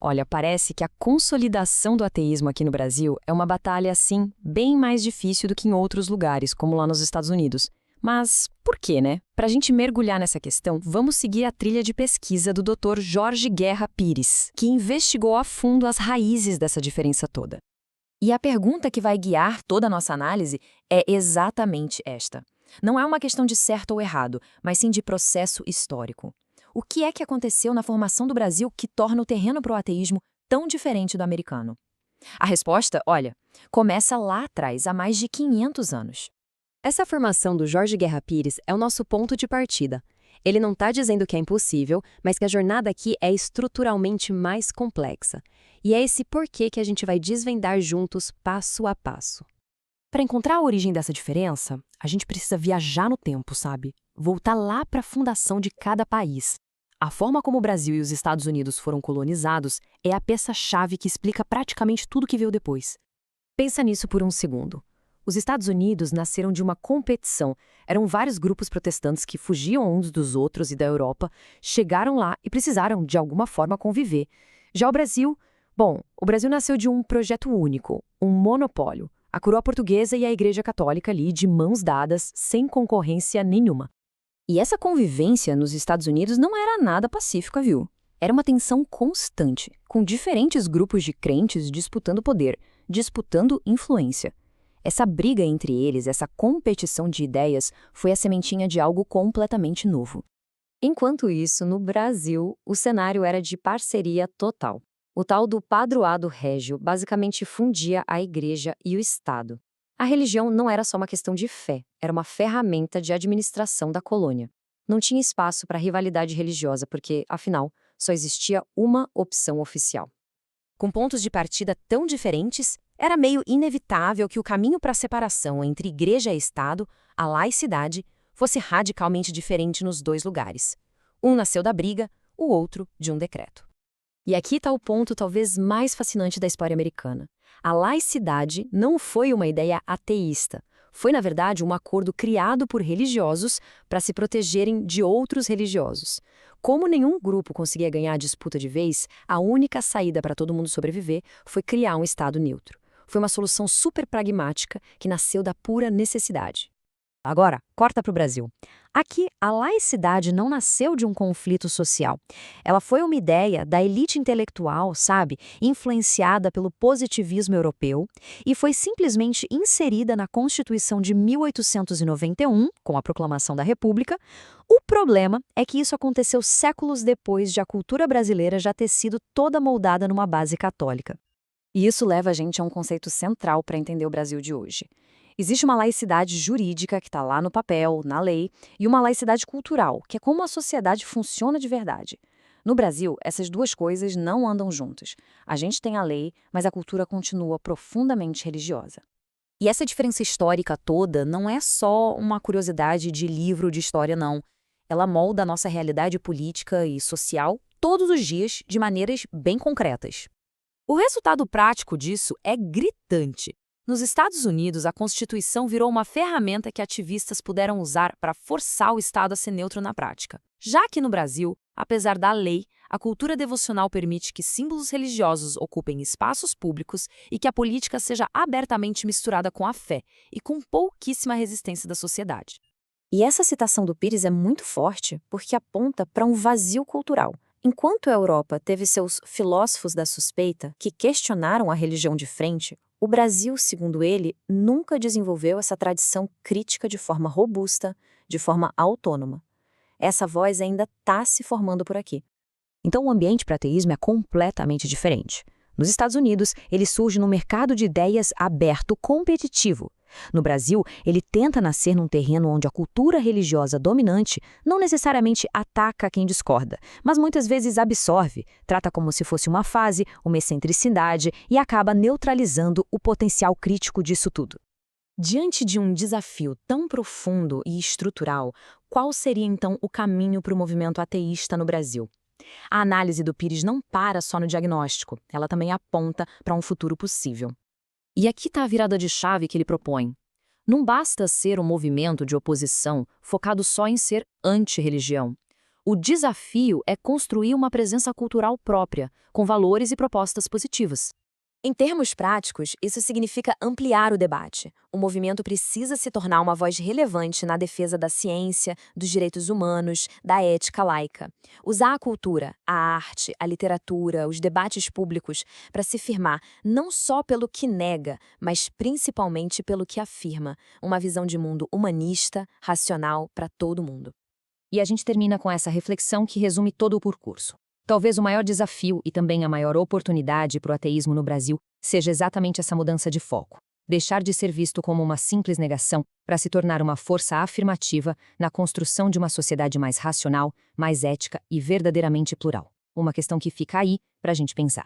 Olha, parece que a consolidação do ateísmo aqui no Brasil é uma batalha, assim, bem mais difícil do que em outros lugares, como lá nos Estados Unidos. Mas por quê, né? Para a gente mergulhar nessa questão, vamos seguir a trilha de pesquisa do Dr. Jorge Guerra Pires, que investigou a fundo as raízes dessa diferença toda. E a pergunta que vai guiar toda a nossa análise é exatamente esta. Não é uma questão de certo ou errado, mas sim de processo histórico. O que é que aconteceu na formação do Brasil que torna o terreno para o ateísmo tão diferente do americano? A resposta, olha, começa lá atrás, há mais de 500 anos. Essa formação do Jorge Guerra Pires é o nosso ponto de partida. Ele não está dizendo que é impossível, mas que a jornada aqui é estruturalmente mais complexa. E é esse porquê que a gente vai desvendar juntos, passo a passo. Para encontrar a origem dessa diferença, a gente precisa viajar no tempo, sabe? Voltar lá para a fundação de cada país. A forma como o Brasil e os Estados Unidos foram colonizados é a peça-chave que explica praticamente tudo que veio depois. Pensa nisso por um segundo. Os Estados Unidos nasceram de uma competição. Eram vários grupos protestantes que fugiam uns dos outros e da Europa, chegaram lá e precisaram, de alguma forma, conviver. Já o Brasil, bom, o Brasil nasceu de um projeto único, um monopólio. A coroa portuguesa e a Igreja Católica ali, de mãos dadas, sem concorrência nenhuma. E essa convivência nos Estados Unidos não era nada pacífica, viu? Era uma tensão constante, com diferentes grupos de crentes disputando poder, disputando influência. Essa briga entre eles, essa competição de ideias, foi a sementinha de algo completamente novo. Enquanto isso, no Brasil, o cenário era de parceria total. O tal do padroado régio basicamente fundia a igreja e o Estado. A religião não era só uma questão de fé, era uma ferramenta de administração da colônia. Não tinha espaço para rivalidade religiosa porque, afinal, só existia uma opção oficial. Com pontos de partida tão diferentes, era meio inevitável que o caminho para a separação entre igreja e Estado, a laicidade, fosse radicalmente diferente nos dois lugares. Um nasceu da briga, o outro de um decreto. E aqui está o ponto talvez mais fascinante da história americana. A laicidade não foi uma ideia ateísta. Foi, na verdade, um acordo criado por religiosos para se protegerem de outros religiosos. Como nenhum grupo conseguia ganhar a disputa de vez, a única saída para todo mundo sobreviver foi criar um Estado neutro. Foi uma solução super pragmática que nasceu da pura necessidade. Agora, corta para o Brasil. Aqui, a laicidade não nasceu de um conflito social. Ela foi uma ideia da elite intelectual, sabe, influenciada pelo positivismo europeu, e foi simplesmente inserida na Constituição de 1891, com a proclamação da República. O problema é que isso aconteceu séculos depois de a cultura brasileira já ter sido toda moldada numa base católica. E isso leva a gente a um conceito central para entender o Brasil de hoje. Existe uma laicidade jurídica que está lá no papel, na lei, e uma laicidade cultural, que é como a sociedade funciona de verdade. No Brasil, essas duas coisas não andam juntas. A gente tem a lei, mas a cultura continua profundamente religiosa. E essa diferença histórica toda não é só uma curiosidade de livro de história, não. Ela molda a nossa realidade política e social todos os dias de maneiras bem concretas. O resultado prático disso é gritante. Nos Estados Unidos, a Constituição virou uma ferramenta que ativistas puderam usar para forçar o Estado a ser neutro na prática. Já que no Brasil, apesar da lei, a cultura devocional permite que símbolos religiosos ocupem espaços públicos e que a política seja abertamente misturada com a fé e com pouquíssima resistência da sociedade. E essa citação do Pires é muito forte porque aponta para um vazio cultural. Enquanto a Europa teve seus filósofos da suspeita que questionaram a religião de frente, o Brasil, segundo ele, nunca desenvolveu essa tradição crítica de forma robusta, de forma autônoma. Essa voz ainda está se formando por aqui. Então o ambiente para ateísmo é completamente diferente. Nos Estados Unidos, ele surge num mercado de ideias aberto, competitivo. No Brasil, ele tenta nascer num terreno onde a cultura religiosa dominante não necessariamente ataca quem discorda, mas muitas vezes absorve, trata como se fosse uma fase, uma excentricidade e acaba neutralizando o potencial crítico disso tudo. Diante de um desafio tão profundo e estrutural, qual seria então o caminho para o movimento ateísta no Brasil? A análise do Pires não para só no diagnóstico, ela também aponta para um futuro possível. E aqui está a virada de chave que ele propõe. Não basta ser um movimento de oposição focado só em ser anti-religião. O desafio é construir uma presença cultural própria, com valores e propostas positivas. Em termos práticos, isso significa ampliar o debate. O movimento precisa se tornar uma voz relevante na defesa da ciência, dos direitos humanos, da ética laica. Usar a cultura, a arte, a literatura, os debates públicos para se firmar não só pelo que nega, mas principalmente pelo que afirma. Uma visão de mundo humanista, racional para todo mundo. E a gente termina com essa reflexão que resume todo o percurso. Talvez o maior desafio e também a maior oportunidade para o ateísmo no Brasil seja exatamente essa mudança de foco. Deixar de ser visto como uma simples negação para se tornar uma força afirmativa na construção de uma sociedade mais racional, mais ética e verdadeiramente plural. Uma questão que fica aí para a gente pensar.